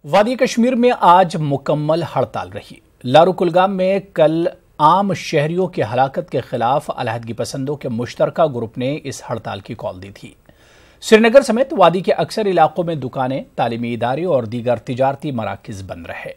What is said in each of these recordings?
वादी कश्मीर में आज मुकम्मल हड़ताल रही। लारू कुलगाम में कल आम शहरियों की हलाकत के खिलाफ अलहदगी पसंदों के मुश्तरका ग्रुप ने इस हड़ताल की कॉल दी थी। श्रीनगर समेत वादी के अक्सर इलाकों में दुकानें, तालीमी इदारे और दीगर तिजारती मराकिज बंद रहे।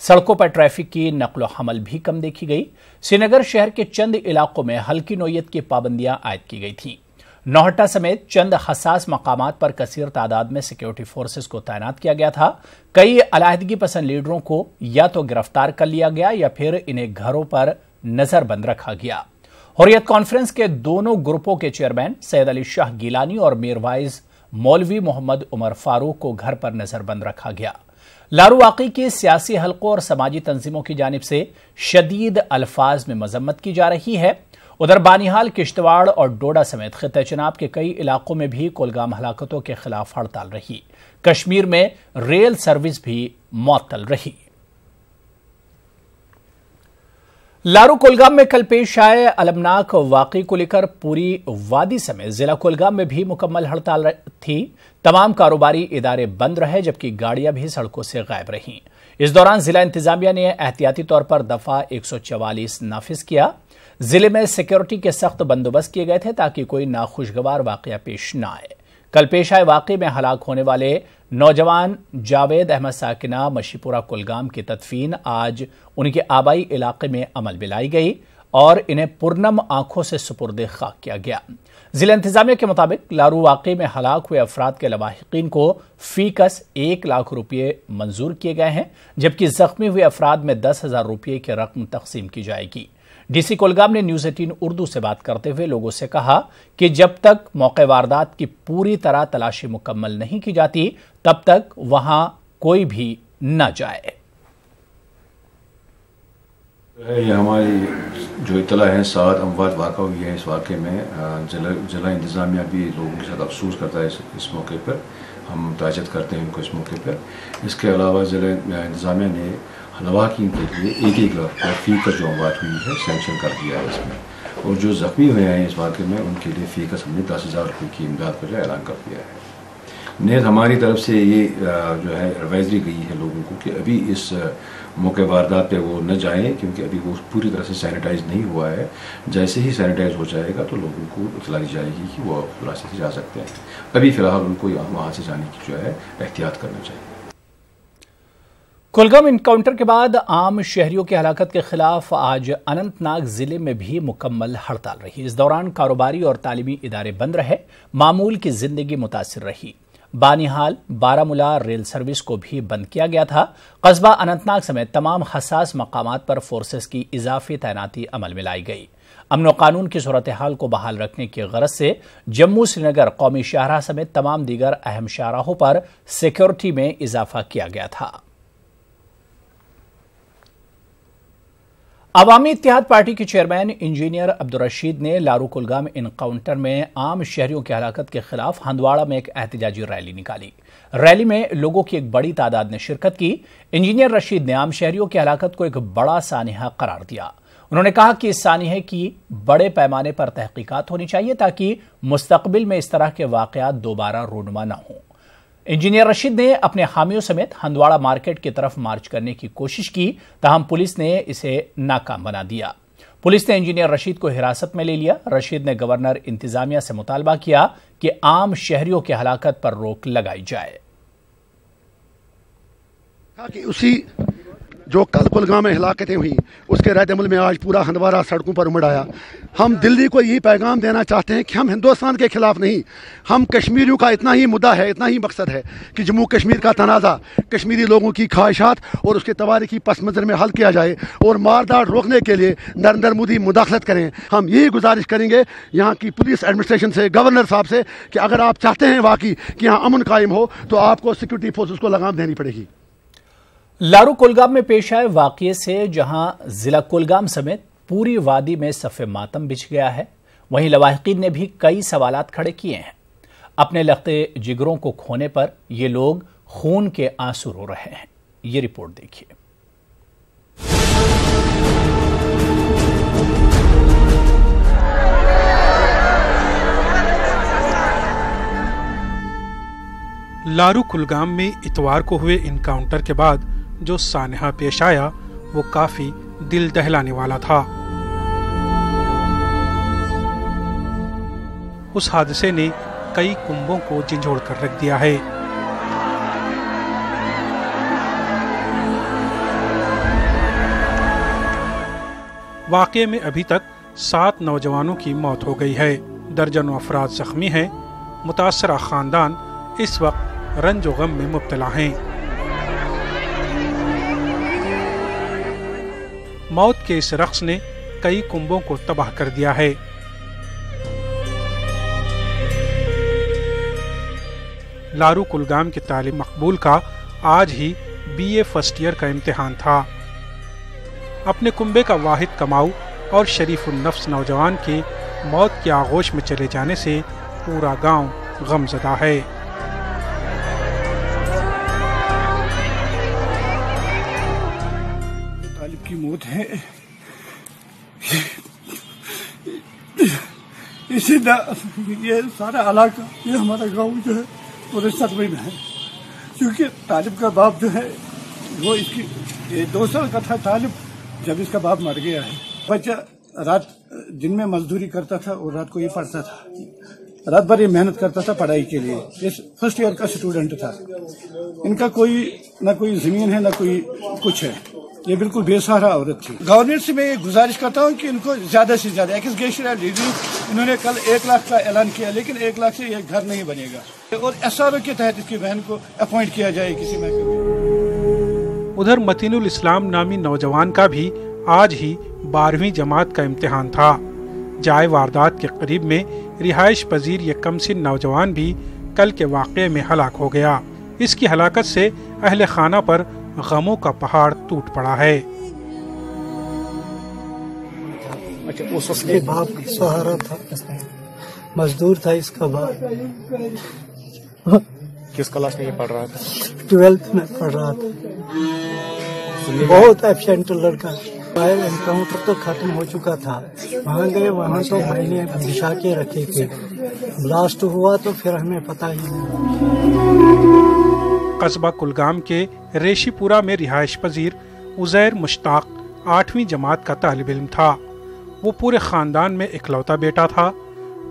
सड़कों पर ट्रैफिक की नकलो हमल भी कम देखी गई। श्रीनगर शहर के चंद इलाकों में हल्की नोयत की पाबंदियां आयद की गई थीं। नौहट्टा समेत चंद हसास मकामात पर कसीर तादाद में सिक्योरिटी फोर्सेस को तैनात किया गया था। कई अलहदगी पसंद लीडरों को या तो गिरफ्तार कर लिया गया या फिर इन्हें घरों पर नजरबंद रखा गया। हुर्रियत कॉन्फ्रेंस के दोनों ग्रुपों के चेयरमैन सैयद अली शाह गिलानी और मीरवाइज मौलवी मोहम्मद उमर फारूक को घर पर नजरबंद रखा गया। लारू वाकई के सियासी हलकों और समाजी तंजीमों की जानिब से शदीद अल्फाज में मजम्मत की जा रही है। उधर बानिहाल, किश्तवाड़ और डोडा समेत खित्ते चनाब के कई इलाकों में भी कुलगाम हलाकतों के खिलाफ हड़ताल रही। कश्मीर में रेल सर्विस भी मुअत्तल रही। लारू कुलगाम में कल पेश आए अलमनाक वाकई को लेकर पूरी वादी समेत जिला कुलगाम में भी मुकम्मल हड़ताल थी। तमाम कारोबारी इदारे बंद रहे जबकि गाड़ियां भी सड़कों से गायब रहीं। इस दौरान जिला इंतजामिया ने एहतियाती तौर पर दफा 144 नाफिज किया। जिले में सिक्योरिटी के सख्त बंदोबस्त किए गए थे ताकि कोई नाखुशगवार वाकया पेश न आए। कल पेश आए वाकये में हलाक होने वाले नौजवान जावेद अहमद साकिना मशीपुरा कुलगाम की तदफीन आज उनके आबाई इलाके में अमल में लाई गई और इन्हें पुरनम आंखों से सुपुर्द खाक किया गया। जिला इंतजामिया के मुताबिक लारू वाकये में हलाक हुए अफराद के लवाहिकीन को फीकस 1 लाख रुपये मंजूर किए गए हैं, जबकि जख्मी हुए अफराद में 10,000 रुपये की रकम तकसीम की जाएगी। डीसी कुलगाम ने न्यूज 18 उर्दू से बात करते हुए लोगों से कहा कि जब तक मौके वारदात की पूरी तरह तलाशी मुकम्मल नहीं की जाती तब तक वहां कोई भी न जाए। ये हमारी जो इतला है 7 अमवात वाक़ा हुई है। इस वाक़े में जिला इंतज़ामिया भी लोगों के साथ अफसोस करता है। इस मौके पर हम ताजत करते हैं उनको इस मौके पर। इसके अलावा जिला इंतज़ामिया ने लवाहिकीन के लिए 1-1 लाख फ़ी का जो अमवात हुई है सैंक्शन कर दिया है इसमें, और जो ज़ख्मी हुए हैं इस वाक़े में उनके लिए फ़ी का हमने 10,000 रुपये की इमदाद का जो ऐलान कर दिया है। नेज़ हमारी तरफ से ये जो है एडवाइजरी गई है लोगों को कि अभी इस मौके वारदात पे वो न जाएं, क्योंकि अभी वो पूरी तरह से सैनिटाइज नहीं हुआ है। जैसे ही सैनिटाइज हो जाएगा तो लोगों को इतला दी जाएगी कि वो रास्ते से जा सकते हैं। अभी फ़िलहाल उनको वहाँ से जाने की जो है एहतियात करना चाहिए। कुलगाम इनकाउंटर के बाद आम शहरियों की हलाकत के खिलाफ आज अनंतनाग जिले में भी मुकम्मल हड़ताल रही। इस दौरान कारोबारी और तालीमी इदारे बंद रहे। मामूल की जिंदगी मुतासिर रही। बानिहाल, बारामुला रेल सर्विस को भी बंद किया गया था। कस्बा अनंतनाग समेत तमाम हसास मकामात पर फोर्सेस की इजाफी तैनाती अमल में लाई गई। अमन व कानून की सूरत हाल को बहाल रखने की गरज से जम्मू श्रीनगर कौमी शाहराह समेत तमाम दीगर अहम शाहराहों पर सिक्योरिटी में इजाफा किया गया था। अवामी इत्तेहाद पार्टी के चेयरमैन इंजीनियर अब्दुल रशीद ने लारू कुलगाम इनकाउंटर में आम शहरियों की हलाकत के खिलाफ हंदवाड़ा में एक एहतजाजी रैली निकाली। रैली में लोगों की एक बड़ी तादाद ने शिरकत की। इंजीनियर रशीद ने आम शहरियों की हलाकत को एक बड़ा सानिहा करार दिया। उन्होंने कहा कि इस सानिहे की बड़े पैमाने पर तहकीकात होनी चाहिए ताकि मुस्तकबिल में इस तरह के वाकयात दोबारा रूनुमा न हों। इंजीनियर रशीद ने अपने हामियों समेत हंदवाड़ा मार्केट की तरफ मार्च करने की कोशिश की, ताहम पुलिस ने इसे नाकाम बना दिया। पुलिस ने इंजीनियर रशीद को हिरासत में ले लिया। रशीद ने गवर्नर इंतजामिया से मुतालबा किया कि आम शहरियों की हलाकत पर रोक लगाई जाए। उसी जो कल कुलगाम में हिलाकतें हुई उसके रद्द-ए-अमल में आज पूरा हंदवाड़ा सड़कों पर उमड़ आया। हम दिल्ली को यही पैगाम देना चाहते हैं कि हम हिंदुस्तान के खिलाफ नहीं, हम कश्मीरियों का इतना ही मुद्दा है, इतना ही मकसद है कि जम्मू कश्मीर का तनाज़ा कश्मीरी लोगों की ख्वाहिशात और उसके तवारीखी पस मंज़र में हल किया जाए और मारदार रोकने के लिए नरेंद्र मोदी मुदाखलत करें। हम यही गुजारिश करेंगे यहाँ की पुलिस एडमिनिस्ट्रेशन से, गवर्नर साहब से कि अगर आप चाहते हैं वाकई कि यहाँ अमन कायम हो तो आपको सिक्योरिटी फोर्सेस को लगाम देनी पड़ेगी। लारू कुलगाम में पेश आए वाकये से जहां जिला कुलगाम समेत पूरी वादी में सफ़े मातम बिछ गया है, वहीं लवाहिकीन ने भी कई सवालात खड़े किए हैं। अपने लख्ते जिगरों को खोने पर ये लोग खून के आंसू रो रहे हैं। ये रिपोर्ट देखिए। लारू कुलगाम में इतवार को हुए इनकाउंटर के बाद जो सानहा पेश आया वो काफी दिल दहलाने वाला था। उस हादसे ने कई कुंभों को झंझोड़ कर रख दिया है। वाकये में अभी तक 7 नौजवानों की मौत हो गई है, दर्जनों अफराद जख्मी हैं। मुतासरा खानदान इस वक्त रंजो गम में मुब्तला हैं। मौत के इस रक्स ने कई कुंभों को तबाह कर दिया है। लारू कुलगाम के तालिब मकबूल का आज ही BA फर्स्ट ईयर का इम्तिहान था। अपने कुंबे का वाहिद कमाऊ और शरीफुल नफ्स नौजवान के मौत के आगोश में चले जाने से पूरा गांव गमज़दा है। तालिब की मौत है, इसी ये सारा इलाका, ये हमारा गांव जो है पूरे सदमे में है, क्योंकि तालिब का बाप जो है वो इसकी 2 साल का था तालिब जब इसका बाप मर गया है। बच्चा रात दिन में मजदूरी करता था और रात को ये पढ़ता था, रात भर ये मेहनत करता था पढ़ाई के लिए। इस फर्स्ट ईयर का स्टूडेंट था। इनका ना कोई जमीन है ना कोई कुछ है, ये बिल्कुल बेसहारा औरत थी। गवर्नमेंट से मैं ये गुजारिश करता हूँ कि इनको ज्यादा से ज्यादा एक्सग्रेशिया रिलीफ, इन्होंने कल 1 लाख का ऐलान किया, लेकिन 1 लाख से ये घर नहीं बनेगा और SRO के तहत इसकी बहन को अपॉइंट किया जाए किसी महकमे। उधर मतीनुल इस्लाम नामी नौजवान का भी आज ही 12वीं जमात का इम्तिहान था। जाए वारदात के करीब में रिहाइश पजीर ये कमसिन नौजवान भी कल के वाक़ये में हलाक हो गया। इसकी हलाकत से अहले खाना पर गमों का पहाड़ टूट पड़ा है। अच्छा, उसके बाप सहारा था, मजदूर था इसका बाप। किस क्लास में ये पढ़ रहा था? 12th में पढ़ रहा था। बहुत एब्सेंट लड़का। एनकाउंटर तो खत्म हो चुका था, वहाँ गए, वहाँ तो मैंने बिछा के रखे थे। ब्लास्ट हुआ तो फिर हमें पता ही नहीं। कस्बा कुलगाम के रेशीपुरा में रिहाइश पजीर उजैर मुश्ताक 8वीं जमात का तालिब इल्म था। वो पूरे खानदान में इकलौता बेटा था।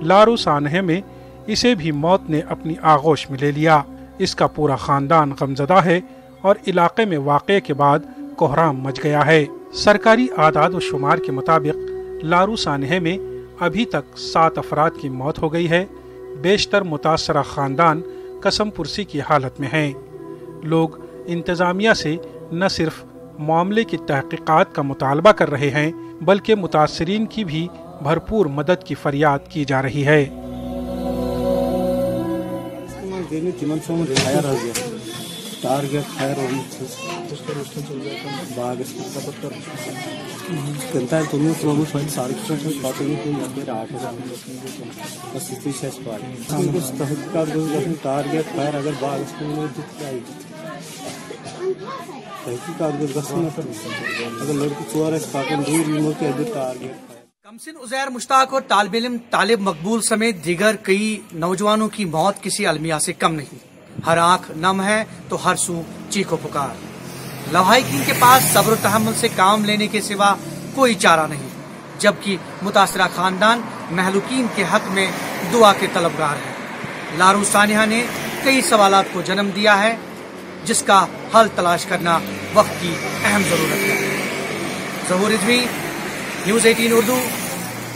लारू सानहे में इसे भी मौत ने अपनी आगोश में ले लिया। इसका पूरा खानदान गमजदा है और इलाके में वाक़ये के बाद कोहराम मच गया है। सरकारी आदाद व शुमार के मुताबिक लारू सानहे में अभी तक 7 अफराद की मौत हो गई है। बेशतर मुतासरा खानदान कसम पुरसी की हालत में हैं। लोग इंतज़ामिया से न सिर्फ मामले की तहकीकात का मुतालबा कर रहे हैं, बल्कि मुतासरीन की भी भरपूर मदद की फरियाद की जा रही है। टारगेट फायर टारगेट फायर अगर बागस अगर लड़की चोर टारगेट। कमसिन उजैर मुश्ताक और तालिब इल्म तालिब मकबूल समेत दीगर कई नौजवानों की मौत किसी अलमिया से कम नहीं। हर आंख नम है तो हर सू चीखो पुकार। लवाहिकीन के पास सब्र तहम्मुल से काम लेने के सिवा कोई चारा नहीं, जबकि मुतासरा खानदान महलूकीन के हक में दुआ के तलबगार है। लारू सानिहा ने कई सवालात को जन्म दिया है, जिसका हल तलाश करना वक्त की अहम जरूरत है। ज़हूर रिजवी, न्यूज़ 18 उर्दू,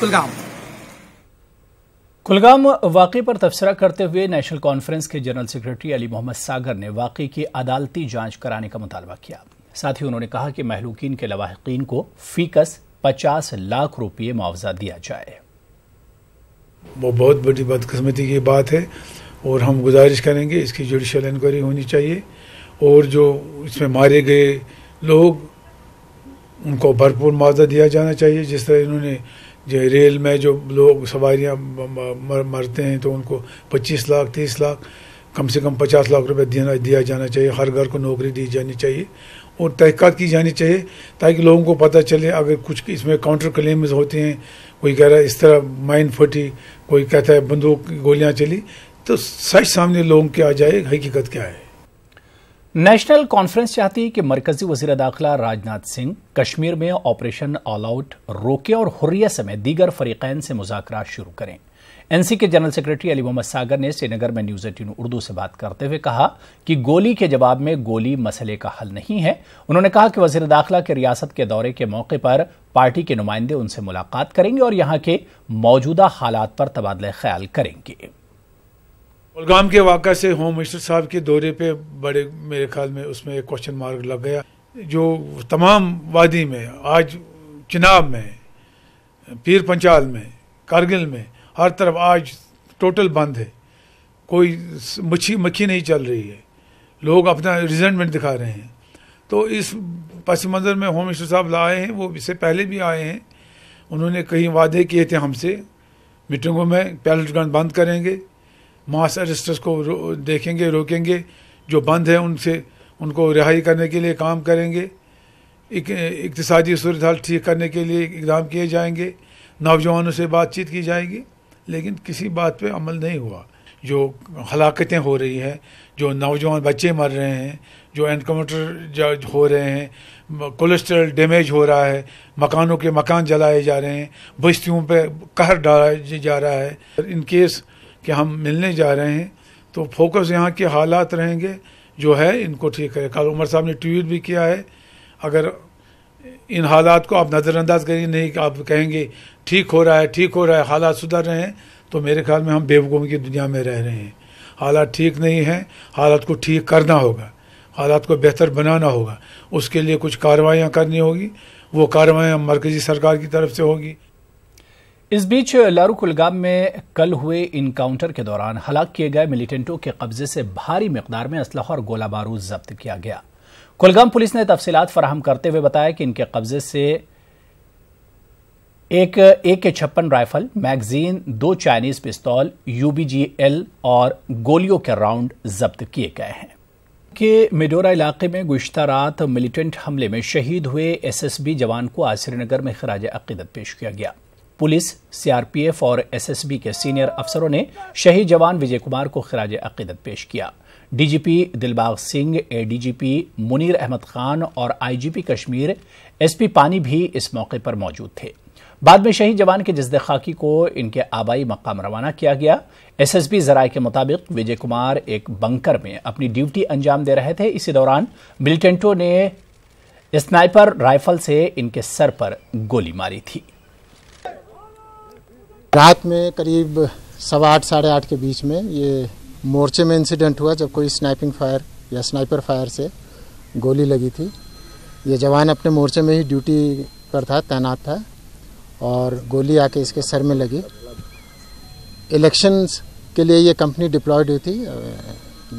कुलगाम। कुलगाम वाक़े पर तबसरा करते हुए नेशनल कॉन्फ्रेंस के जनरल सेक्रेटरी अली मोहम्मद सागर ने वाक़े की अदालती जांच कराने का मुतालबा किया। साथ ही उन्होंने कहा कि महलूकीन के लवाहिकीन को फीकस 50 लाख रुपये मुआवजा दिया जाए। वो बहुत बड़ी बदकिस्मती की बात है और हम गुजारिश करेंगे इसकी जुडिशल इंक्वायरी होनी चाहिए और जो इसमें मारे गए लोग उनको भरपूर मुआवजा दिया जाना चाहिए। जिस तरह इन्होंने जो रेल में जो लोग सवारियाँ मरते हैं तो उनको 25 लाख 30 लाख कम से कम 50 लाख रुपए दिया जाना चाहिए। हर घर को नौकरी दी जानी चाहिए और तहक़ीक़ात की जानी चाहिए ताकि लोगों को पता चले। अगर कुछ इसमें काउंटर क्लेम्स होते हैं, कोई कह रहा है इस तरह माइन फटी, कोई कहता है बंदूक गोलियां चली, तो सच सामने लोगों के आ जाए हकीकत क्या है। नेशनल कॉन्फ्रेंस चाहती है कि मरकजी वजीर दाखिला राजनाथ सिंह कश्मीर में ऑपरेशन ऑल आउट रोके और हुर्रियत समेत दीगर फरीकैन से मुज़ाकरात शुरू करें। एनसी के जनरल सेक्रेटरी अली मोहम्मद सागर ने श्रीनगर में न्यूज़ 18 उर्दू से बात करते हुए कहा कि गोली के जवाब में गोली मसले का हल नहीं है। उन्होंने कहा कि वजीर दाखिला के रियासत के दौरे के मौके पर पार्टी के नुमाइंदे उनसे मुलाकात करेंगे और यहां के मौजूदा हालात पर तबादला ख्याल करेंगे। कुलगाम के वाक़ा से होम मिनिस्टर साहब के दौरे पे बड़े मेरे ख्याल में उसमें एक क्वेश्चन मार्क लग गया। जो तमाम वादी में आज चिनाब में, पीर पंचाल में, कारगिल में हर तरफ आज टोटल बंद है, कोई मक्खी नहीं चल रही है, लोग अपना रिजेंटमेंट दिखा रहे हैं। तो इस पस मंज़र में होम मिनिस्टर साहब लाए हैं, वो इससे पहले भी आए हैं। उन्होंने कई वादे किए थे हमसे, मीटिंगों में पैलेट गन बंद करेंगे, मास अरेस्टर्स को देखेंगे, रोकेंगे, जो बंद है उनको रिहाई करने के लिए काम करेंगे, इक्तिसादी सूरत हाल ठीक करने के लिए इक़दाम किए जाएंगे, नौजवानों से बातचीत की जाएगी, लेकिन किसी बात पे अमल नहीं हुआ। जो हलाकतें हो रही हैं, जो नौजवान बच्चे मर रहे हैं, जो एनकाउंटर हो रहे हैं, कोलेस्ट्रल डैमेज हो रहा है, मकानों के मकान जलाए जा रहे हैं, बस्तियों पे कहर डाला जा रहा है। इन केस कि हम मिलने जा रहे हैं तो फोकस यहाँ के हालात रहेंगे, जो है इनको ठीक करें। कल उमर साहब ने ट्वीट भी किया है, अगर इन हालात को आप नज़रअंदाज करेंगे, नहीं कि आप कहेंगे ठीक हो रहा है, हालात सुधर रहे हैं, तो मेरे ख्याल में हम बेवकूफ़ी की दुनिया में रह रहे हैं। हालात ठीक नहीं हैं, हालात को ठीक करना होगा, हालात को बेहतर बनाना होगा, उसके लिए कुछ कार्रवाइयाँ करनी होगी। वो कार्रवाइयाँ मरकज़ी सरकार की तरफ से होगी। इस बीच लारू कुलगाम में कल हुए इनकाउंटर के दौरान हलाक किए गए मिलिटेंटों के कब्जे से भारी मिकदार में असलहा और गोला बारूद जब्त किया गया। कुलगाम पुलिस ने तफसीलात फराहम करते हुए बताया कि इनके कब्जे से एक AK-56 राइफल, मैगजीन, 2 चाइनीज पिस्तौल, UBGL और गोलियों के राउंड जब्त किए गए हैं। के मिडोरा इलाके में गुज़िश्ता रात मिलिटेंट हमले में शहीद हुए SSB जवान को आज श्रीनगर में खिराज अक़ीदत पेश किया गया। पुलिस, CRPF और SSB के सीनियर अफसरों ने शहीद जवान विजय कुमार को खिराज अक़ीदत पेश किया। DGP दिलबाग सिंह, ADGP मुनीर अहमद खान और IGP कश्मीर SP पानी भी इस मौके पर मौजूद थे। बाद में शहीद जवान के जस्द खाकी को इनके आबाई मकाम रवाना किया गया। SSB ज़राए के मुताबिक विजय कुमार एक बंकर में अपनी ड्यूटी अंजाम दे रहे थे। इसी दौरान मिलिटेंटों ने स्नाइपर राइफल से इनके सर पर गोली मारी थी। रात में करीब 8:15 साढ़े 8 के बीच में ये मोर्चे में इंसिडेंट हुआ, जब कोई स्नाइपिंग फायर या स्नाइपर फायर से गोली लगी थी। ये जवान अपने मोर्चे में ही ड्यूटी पर था, तैनात था, और गोली आके इसके सर में लगी। इलेक्शंस के लिए ये कंपनी डिप्लॉयड हुई थी,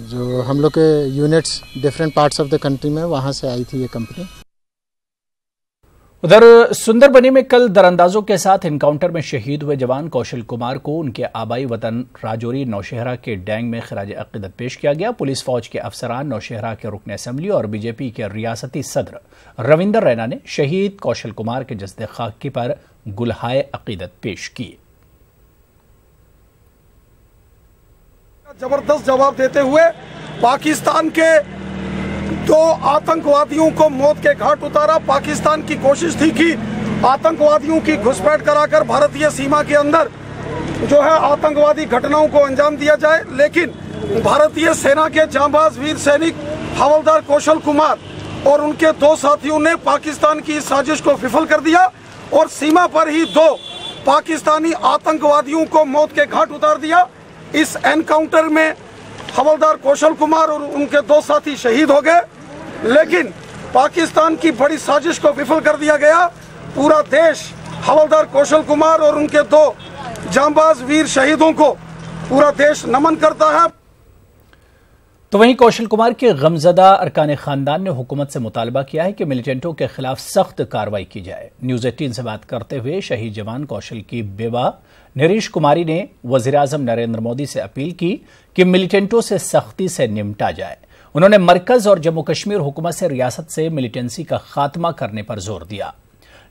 जो हम लोग के units different parts of the country में, वहाँ से आई थी ये कंपनी। उधर सुंदरबनी में कल दरअंदाजों के साथ एनकाउंटर में शहीद हुए जवान कौशल कुमार को उनके आबाई वतन राजौरी नौशहरा के डैंग में खिराज अक़ीदत पेश किया गया। पुलिस फौज के अफसरान, नौशहरा के रुकन असम्बली और BJP के रियासती सदर रविंदर रैना ने शहीद कौशल कुमार के जस्द खाकी पर गुलहाए अक़ीदत पेश किए। जबरदस्त जवाब देते हुए पाकिस्तान के 2 आतंकवादियों को मौत के घाट उतारा। पाकिस्तान की कोशिश थी कि आतंकवादियों की घुसपैठ कराकर भारतीय सीमा के अंदर जो है आतंकवादी घटनाओं को अंजाम दिया जाए, लेकिन भारतीय सेना के जांबाज वीर सैनिक हवलदार कौशल कुमार और उनके 2 साथियों ने पाकिस्तान की इस साजिश को विफल कर दिया और सीमा पर ही 2 पाकिस्तानी आतंकवादियों को मौत के घाट उतार दिया। इस एनकाउंटर में हवलदार कौशल कुमार और उनके 2 साथी शहीद हो गए, लेकिन पाकिस्तान की बड़ी साजिश को विफल कर दिया गया। पूरा देश हवलदार कौशल कुमार और उनके 2 जांबाज वीर शहीदों को पूरा देश नमन करता है। तो वहीं कौशल कुमार के गमजदा अरकान खानदान ने हुकूमत से मुतालबा किया है कि मिलिटेंटों के खिलाफ सख्त कार्रवाई की जाए। न्यूज़ 18 से बात करते हुए शहीद जवान कौशल की बेवा नरेश कुमारी ने वज़ीर-ए-आज़म नरेंद्र मोदी से अपील की कि मिलिटेंटों से सख्ती से निपटा जाए। उन्होंने मरकज और जम्मू कश्मीर हुकूमत से रियासत से मिलिटेंसी का खात्मा करने पर जोर दिया।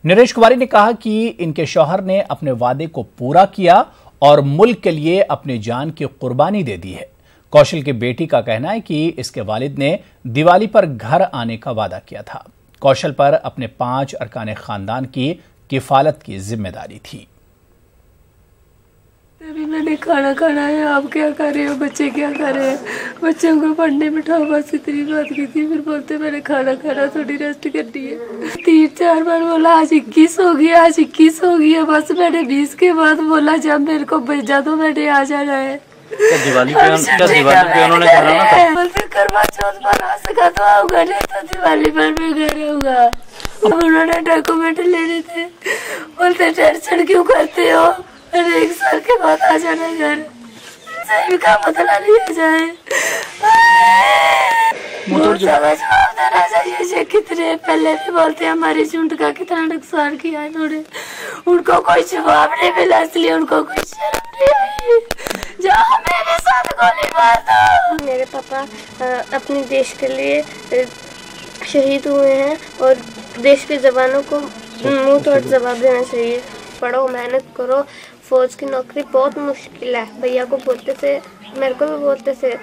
नरेश कुमारी ने कहा कि इनके शौहर ने अपने वादे को पूरा किया और मुल्क के लिए अपनी जान की कुर्बानी दे दी है। कौशल की बेटी का कहना है कि इसके वालिद ने दिवाली पर घर आने का वादा किया था। कौशल पर अपने 5 अरकान खानदान की किफालत की जिम्मेदारी थी। अभी मैंने खाना खाना है, आप क्या कर रहे हो, बच्चे क्या कर रहे हैं, बच्चों को पढ़ने बिठाओ, बस इतनी बात की थी। फिर बोलते मैंने खाना खाना, थोड़ी रेस्ट करनी है। 3-4 बार बोला आज 21 हो गया, आज 21 हो गया। बस मैंने 20 के बाद बोला जब मेरे को भेजा तो मैंने आ जाना है। दिवाली पे उन्होंने कहा ना था बोलते करवा चौथ मना सका तो आऊंगा, नहीं तो दिवाली पर मैं घर आऊंगा। अब उन्होंने डॉक्यूमेंट लेने थे, बोलते टेंशन क्यों करते हो, मैंने 1 साल के बाद आ जाना घर, सही का बदला लिया जाए। बहुत ज्यादा जवाब देना चाहिए। कितने पहले भी बोलते हैं हमारी झुंड का कितना नुकसान किया है इन्होंने, उनको कोई जवाब नहीं मिला, इसलिए उनको कोई शर्म नहीं आई। जाओ मेरे साथ गोली मार दो। मेरे पापा अपने देश के लिए शहीद हुए हैं और देश के जवानों को मुंह तोड़ जवाब देना चाहिए। पढ़ो, मेहनत करो, फौज की नौकरी बहुत मुश्किल है। भैया को बोलते थे, मेरे को भी बोलते थे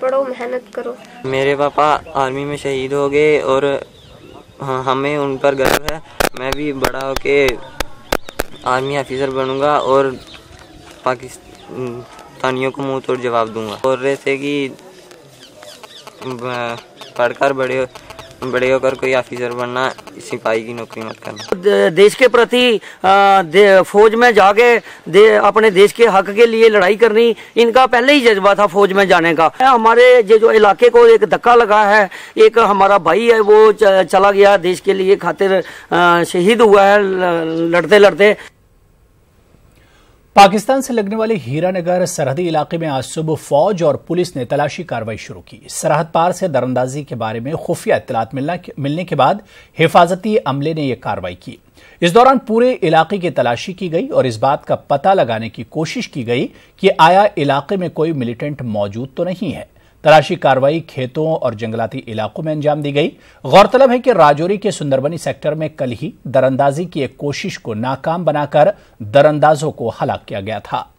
पढ़ो, मेहनत करो। मेरे पापा आर्मी में शहीद हो गए और हमें उन पर गर्व है। मैं भी बड़ा होके आर्मी ऑफिसर बनूंगा और पाकिस्तानियों को मुंह तोड़ जवाब दूंगा। बोल रहे थे कि पढ़कर बड़े होकर कोई ऑफिसर बनना, सिपाही की नौकरी मत करना। देश के प्रति फौज में जाके अपने देश के हक के लिए लड़ाई करनी, इनका पहले ही जज्बा था फौज में जाने का। हमारे जो इलाके को एक धक्का लगा है, एक हमारा भाई है वो चला गया देश के लिए खातिर, शहीद हुआ है लड़ते लड़ते। पाकिस्तान से लगने वाले हीरानगर सरहदी इलाके में आज सुबह फौज और पुलिस ने तलाशी कार्रवाई शुरू की। सरहद पार से दरअंदाजी के बारे में खुफिया इत्तलात मिलने के बाद हिफाजती अमले ने यह कार्रवाई की। इस दौरान पूरे इलाके की तलाशी की गई और इस बात का पता लगाने की कोशिश की गई कि आया इलाके में कोई मिलिटेंट मौजूद तो नहीं है। तलाशी कार्रवाई खेतों और जंगलाती इलाकों में अंजाम दी गई। गौरतलब है कि राजौरी के सुंदरबनी सेक्टर में कल ही दरअंदाजी की एक कोशिश को नाकाम बनाकर दरअंदाजों को हलाक किया गया था।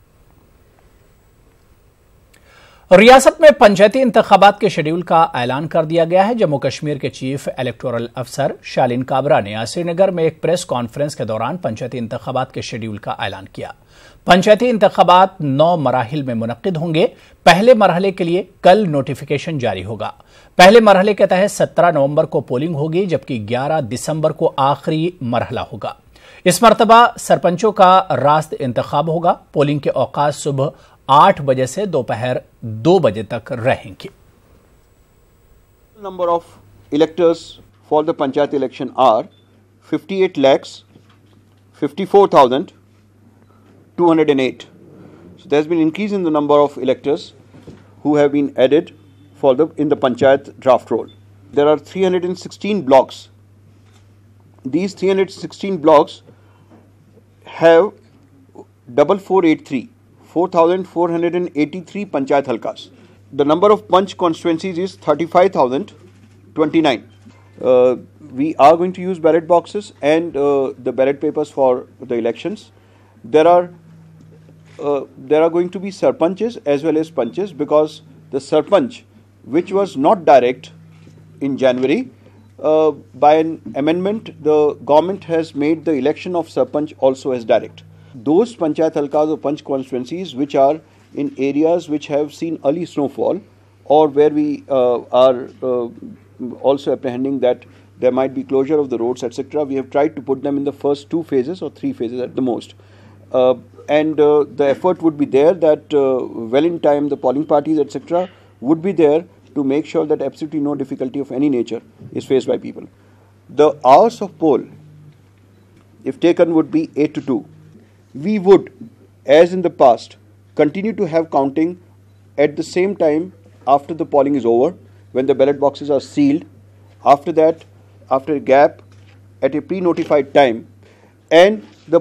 रियासत में पंचायती इंतखाबात के शेड्यूल का ऐलान कर दिया गया है। जम्मू कश्मीर के चीफ इलेक्टोरल अफसर शालीन काबरा ने आज श्रीनगर में एक प्रेस कॉन्फ्रेंस के दौरान पंचायती इंतखाबात के शेड्यूल का ऐलान किया। पंचायती इंतखाबात 9 मराहिल में मुनक्किद होंगे। पहले मरहले के लिए कल नोटिफिकेशन जारी होगा। पहले मरहले के तहत 17 नवंबर को पोलिंग होगी, जबकि 11 दिसंबर को आखिरी मरहला होगा। इस मरतबा सरपंचों का रास्त इंतखाब होगा। पोलिंग के औकात सुबह 8 बजे से दोपहर 2 बजे तक रहेंगे। Number of electors for the Panchayat election are 58,54,208. So there has been increase in the number of electors who have been added in the Panchayat draft roll. There are 316 blocks. These 316 blocks have 4,483 Panchayat halkas. The number of Panch constituencies is 35,029. We are going to use ballot boxes and the ballot papers for the elections. There are going to be sarpanches as well as panches, because the sarpanch, which was not direct in January, by an amendment, the government has made the election of sarpanch also as direct. Those panchayat halkas or panch constituencies which are in areas which have seen early snowfall, or where we are also apprehending that there might be closure of the roads, etc., we have tried to put them in the first 2 phases or 3 phases at the most. And the effort would be there that well in time the polling parties, etc., would be there to make sure that absolutely no difficulty of any nature is faced by people. The hours of poll, if taken, would be 8 to 2. We would, as in the past, continue to have counting at the same time after the polling is over, when the ballot boxes are sealed. After that, after a gap, at a pre-notified time, and the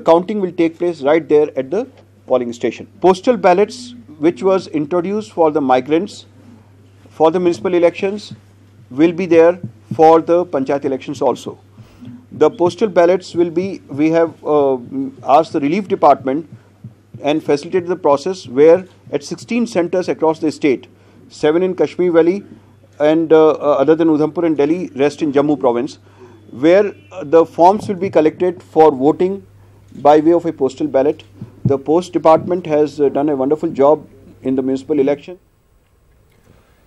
counting will take place right there at the polling station. Postal ballots, which was introduced for the migrants for the municipal elections, will be there for the Panchayat elections also. The postal ballots will be, we have asked the relief department and facilitated the process where at 16 centers across the state, 7 in Kashmir Valley and other than Udhampur and Delhi, rest in Jammu province, where the forms will be collected for voting by way of a postal ballot. The post department has done a wonderful job in the municipal election.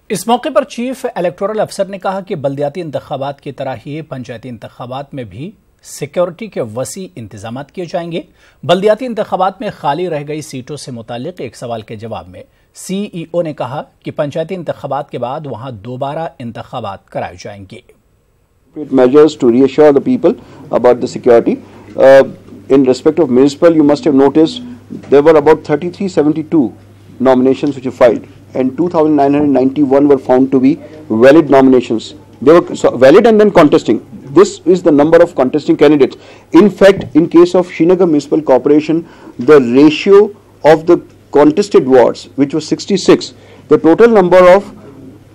इस मौके पर chief electoral अफसर ने कहा कि बल्दियाती इंतखाबात की तरह ही पंचायती इंतखाबात में भी सिक्योरिटी के वसी इंतजामात किए जाएंगे। बल्दियाती इंतखाबात में खाली रह गई सीटों से मुतालिक एक सवाल के जवाब में सीईओ ने कहा कि पंचायती इंतखाबात के बाद वहां दोबारा इंतखाबात कराए जाएंगे। Measures to reassure the people about the security. In respect of municipal, you must have noticed there were about 3372 nominations which were filed, and 2,991 were found to be valid nominations. They were valid and then contesting. This is the number of contesting candidates. In fact, in case of Srinagar Municipal Corporation, the ratio of the contested wards, which was 66, the total number of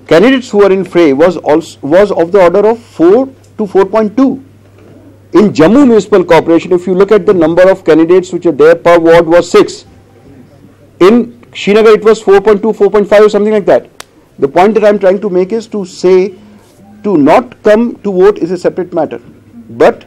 candidates who were in fray was of the order of 4 to 4.2. In Jammu Municipal Corporation, if you look at the number of candidates which are there per ward was 6. In Srinagar it was 4.2, 4.5 or something like that. The point that I am trying to make is to say to not come to vote is a separate matter. But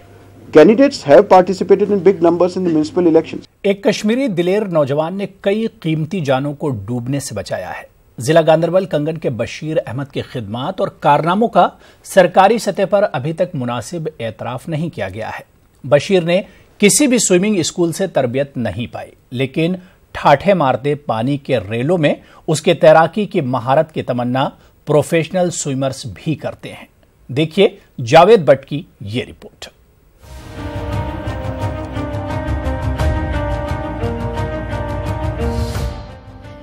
candidates have participated in big numbers in the municipal elections. एक कश्मीरी दिलेर नौजवान ने कई कीमती जानों को डूबने से बचाया है। जिला गांदरबल कंगन के बशीर अहमद की खिदमत और कारनामों का सरकारी सतह पर अभी तक मुनासिब एतराफ नहीं किया गया है। बशीर ने किसी भी स्विमिंग स्कूल से तरबियत नहीं पाई, लेकिन ठाठे मारते पानी के रेलों में उसके तैराकी की महारत की तमन्ना प्रोफेशनल स्विमर्स भी करते हैं। देखिए जावेद भट्ट की ये रिपोर्ट।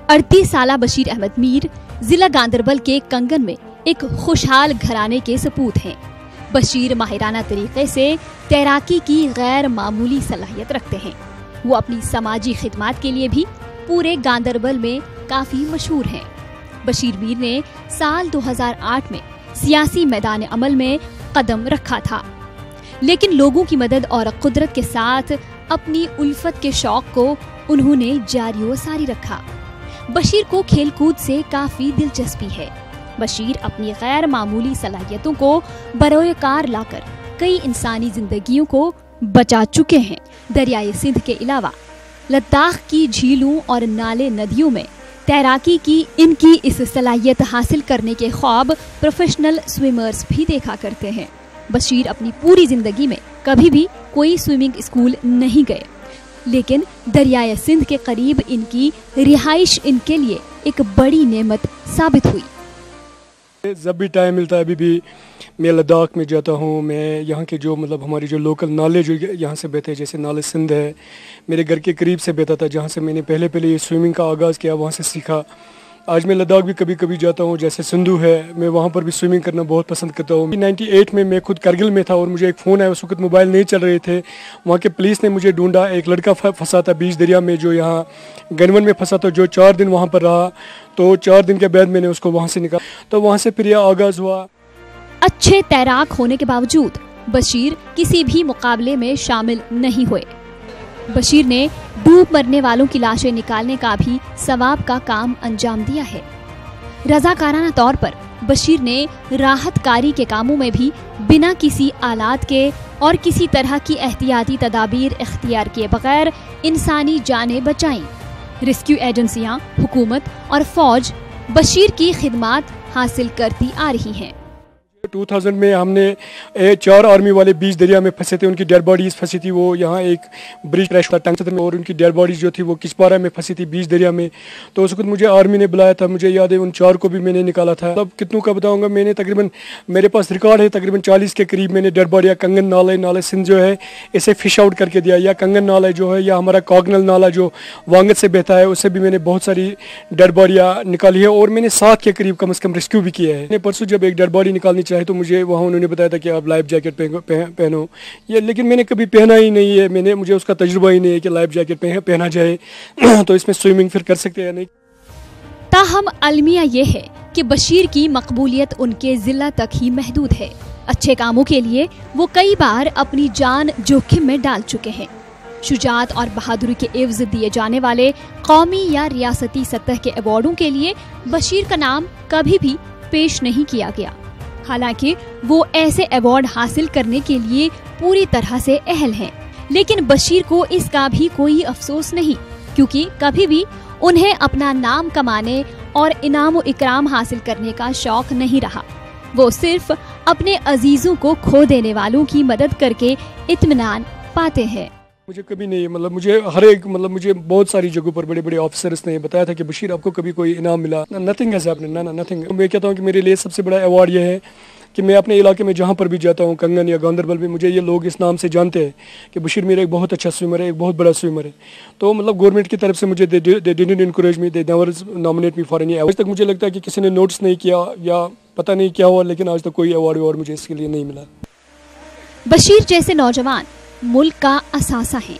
अड़तीस साला बशीर अहमद मीर जिला गांदरबल के कंगन में एक खुशहाल घराने के सपूत हैं। बशीर माहिराना तरीके से तैराकी की गैर मामूली सलाहियत रखते हैं। वो अपनी समाजी खिदमत के लिए भी पूरे गांदरबल में काफी मशहूर हैं। बशीर मीर ने साल 2008 में सियासी मैदान अमल में कदम रखा था, लेकिन लोगों की मदद और कुदरत के साथ अपनी उल्फत के शौक को उन्होंने जारी व सारी रखा। बशीर को खेलकूद से काफी दिलचस्पी है। बशीर अपनी गैर मामूली सलाहियतों को बरोएकार लाकर कई इंसानी जिंदगियों को बचा चुके हैं। दरियाए सिंध के अलावा लद्दाख की झीलों और नाले नदियों में तैराकी की इनकी इस सलाहियत हासिल करने के ख्वाब प्रोफेशनल स्विमर्स भी देखा करते हैं। बशीर अपनी पूरी जिंदगी में कभी भी कोई स्विमिंग स्कूल नहीं गए, लेकिन दरियाए सिंध के करीब इनकी रिहाइश इनके लिए एक बड़ी नेमत साबित हुई। जब भी टाइम मिलता है, अभी भी मैं लद्दाख में जाता हूँ। मैं यहाँ के जो हमारे जो लोकल नाले जो यहाँ से बहते हैं, जैसे नाले सिंध है, मेरे घर के करीब से बहता था, जहाँ से मैंने पहले ये स्विमिंग का आगाज़ किया, वहाँ से सीखा। आज मैं लद्दाख भी कभी कभी जाता हूँ, जैसे सिंधु है, मैं वहाँ पर भी स्विमिंग करना बहुत पसंद करता हूँ। 98 में मैं खुद करगिल में था और मुझे एक फ़ोन आया, उस वक्त मोबाइल नहीं चल रहे थे। वहाँ के पुलिस ने मुझे ढूंढा। एक लड़का फंसा था बीच दरिया में, जो यहाँ गनवन में फंसा था, जो 4 दिन वहाँ पर रहा। तो 4 दिन के बाद मैंने उसको वहाँ से निकाला, तो वहाँ से फिर यह आगाज़ हुआ। अच्छे तैराक होने के बावजूद बशीर किसी भी मुकाबले में शामिल नहीं हुए। बशीर ने डूब मरने वालों की लाशें निकालने का भी सवाब का काम अंजाम दिया है। रजाकाराना तौर पर बशीर ने राहत कारी के कामों में भी बिना किसी आलात के और किसी तरह की एहतियाती तदाबीर इख्तियार किए बगैर इंसानी जानें बचाईं। रेस्क्यू एजेंसियां, हुकूमत और फौज बशीर की खिदमत हासिल करती आ रही हैं। 2000 में हमने 4 आर्मी वाले बीच दरिया में फंसे थे, उनकी डेड बॉडीज फंसी थी। वो यहाँ एक ब्रिज क्रैश था टंगसर में, और उनकी डेड बॉडीज जो थी वो किसपारा में फंसी थी बीच दरिया में। तो उस वक्त मुझे आर्मी ने बुलाया था, मुझे याद है उन 4 को भी मैंने निकाला था। अब कितनों का बताऊंगा, मैंने तकरीबन, मेरे पास रिकॉर्ड है, तकरीबन 40 के करीब मैंने डेड बॉडी, या कंगन नाले सिंध जो है इसे फिश आउट करके दिया, या कंगन नाला जो है, या हमारा कॉगनल नाला जो वांगत से बहता है, उससे भी मैंने बहुत सारी डेड बॉडियाँ निकाली है। और मैंने 7 के करीब कम से कम रेस्क्यू भी किया है। परसों जब एक डेड बॉडी निकालनी चाहे तो मुझे वहाँ उन्होंने बताया था कि आप लाइफ जैकेट पहनो, ये लेकिन मैंने कभी पहना ही नहीं है। मुझे उसका तजुर्बा ही नहीं है कि लाइफ जैकेट पहना जाए तो इसमें स्विमिंग फिर कर सकते हैं नहीं। ताहम अलमिया ये है कि बशीर की मकबूलियत उनके जिला तक ही महदूद है। अच्छे कामों के लिए वो कई बार अपनी जान जोखिम में डाल चुके हैं। शुजात और बहादुरी के एवज दिए जाने वाले कौमी या रियासती सतह के अवार्डों के लिए बशीर का नाम कभी भी पेश नहीं किया गया। हालांकि वो ऐसे अवार्ड हासिल करने के लिए पूरी तरह से अहल हैं, लेकिन बशीर को इसका भी कोई अफसोस नहीं, क्योंकि कभी भी उन्हें अपना नाम कमाने और इनाम व इकराम हासिल करने का शौक नहीं रहा। वो सिर्फ अपने अजीजों को खो देने वालों की मदद करके इत्मीनान पाते हैं। मुझे कभी नहीं, मुझे बहुत सारी जगहों पर बड़े बड़े ऑफिसर्स ने बताया था कि बशीर आपको कभी कोई इनाम मिला? Nothing has happened, nothing. मैं कहता हूँ कि मेरे लिए सबसे बड़ा अवार्ड ये है कि मैं अपने इलाके में जहाँ पर भी जाता हूँ, कंगन या गांधरबल में, मुझे ये लोग इस नाम से जानते हैं कि बशीर मेरा एक बहुत अच्छा स्विमर है, एक बहुत बड़ा स्विमर है। तो गवर्नमेंट की तरफ से मुझे they didn't encourage me, they never nominate me for any award. आज तक मुझे लगता है कि किसी ने नोटिस नहीं किया या पता नहीं क्या हुआ, लेकिन आज तक कोई अवार्ड मुझे इसके लिए नहीं मिला। बशीर जैसे नौजवान मुल्क का असासा हैं।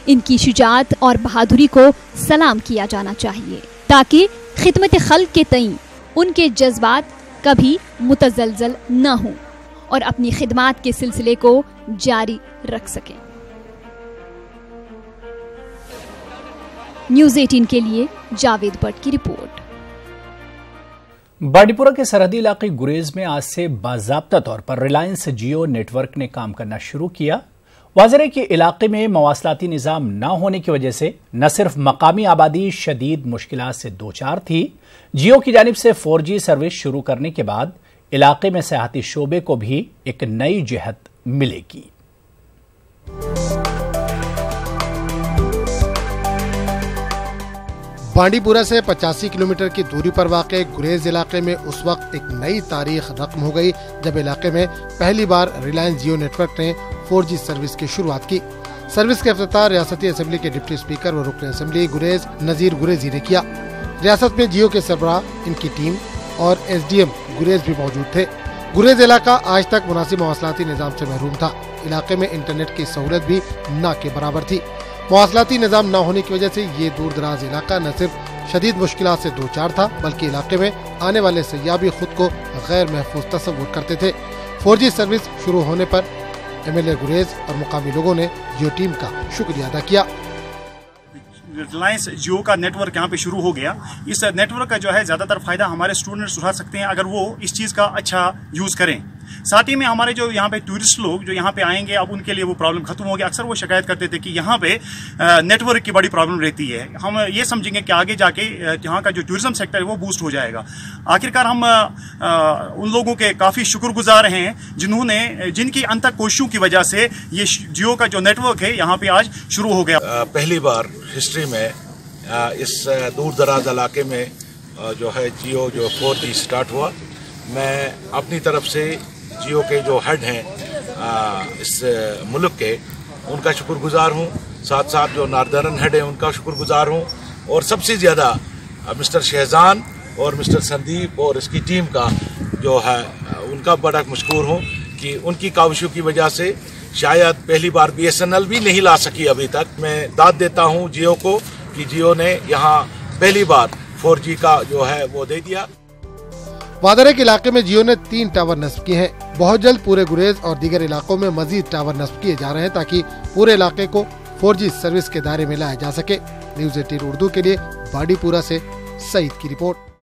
इनकी शुजात और बहादुरी को सलाम किया जाना चाहिए, ताकि खिदमत खल्क के तईं उनके जज्बात कभी मुतजलजल न हों और अपनी खिदमात के सिलसिले को जारी रख सकें। न्यूज़ 18 के लिए जावेद भट्ट की रिपोर्ट। बांडीपुरा के सरहदी इलाके गुरेज में आज से बाज़ाब्ता तौर पर रिलायंस जियो नेटवर्क ने काम करना शुरू किया। वाज़ेह है कि इलाके में मवासलाती निज़ाम न होने की वजह से न सिर्फ मकामी आबादी शदीद मुश्किलात से दो चार थी, जियो की जानिब से 4G सर्विस शुरू करने के बाद इलाके में सयाहती शोबे को भी एक नई जिहत मिलेगी। बांडीपुरा से 85 किलोमीटर की दूरी पर वाक़े गुरेज इलाके में उस वक्त एक नई तारीख रकम हो गई जब इलाके में पहली बार रिलायंस जियो नेटवर्क ने 4G सर्विस की शुरुआत की। सर्विस का इफ्तिताह रियासती असेंबली के डिप्टी स्पीकर व रुकन असेंबली गुरेज नजीर गुरेजी ने किया। रियासत में जियो के सरबराह, इनकी टीम और SDM गुरेज भी मौजूद थे। गुरेज इलाका आज तक मुनासिब मवासलाती निज़ाम से महरूम था। इलाके में इंटरनेट की सहूलत भी न के बराबर थी। मवासलाती निज़ाम न होने की वजह से ये दूर दराज इलाका न सिर्फ शदीद मुश्किलात से दो चार था, बल्कि इलाके में आने वाले सयाह भी खुद को गैर महफूज तस्वुर करते थे। 4G सर्विस शुरू होने पर MLA गुरेज और मुकामी लोगों ने जियो टीम का शुक्रिया अदा किया। रिलायंस जियो का नेटवर्क यहाँ पे शुरू हो गया। इस नेटवर्क का जो है ज़्यादातर फायदा हमारे स्टूडेंट्स उठा सकते हैं अगर वो इस चीज़ का अच्छा यूज़ करें। साथ ही में हमारे जो यहाँ पे टूरिस्ट लोग जो यहाँ पे आएंगे, अब उनके लिए वो प्रॉब्लम खत्म हो गया। अक्सर वो शिकायत करते थे कि यहाँ पे नेटवर्क की बड़ी प्रॉब्लम रहती है। हम ये समझेंगे कि आगे जाके यहाँ का जो टूरिज्म सेक्टर है वो बूस्ट हो जाएगा। आखिरकार हम उन लोगों के काफ़ी शुक्रगुजार हैं जिनकी अंतक कोशिशों की वजह से ये जियो का जो नेटवर्क है यहाँ पे आज शुरू हो गया। पहली बार हिस्ट्री में इस दूर दराज इलाके में जो है जियो जो 4G स्टार्ट हुआ। मैं अपनी तरफ से जियो के जो हेड हैं इस मुल्क के, उनका शुक्रगुजार हूँ। साथ साथ जो नार्दर्न हेड हैं उनका शुक्रगुजार हूँ, और सबसे ज़्यादा मिस्टर शहजान और मिस्टर संदीप और इसकी टीम का जो है उनका बड़ा मशकूर हूँ कि उनकी काविशों की वजह से शायद पहली बार BSNL भी नहीं ला सकी अभी तक। मैं दाद देता हूँ जियो को कि जियो ने यहाँ पहली बार 4G का जो है वो दे दिया। वादरे के इलाके में जियो ने 3 टावर नस्ब किए हैं। बहुत जल्द पूरे गुरेज और दीगर इलाकों में मजीद टावर नस्ब किए जा रहे हैं ताकि पूरे इलाके को 4G सर्विस के दायरे में लाया जा सके। न्यूज़ 18 उर्दू के लिए बांडीपुरा से सईद की रिपोर्ट।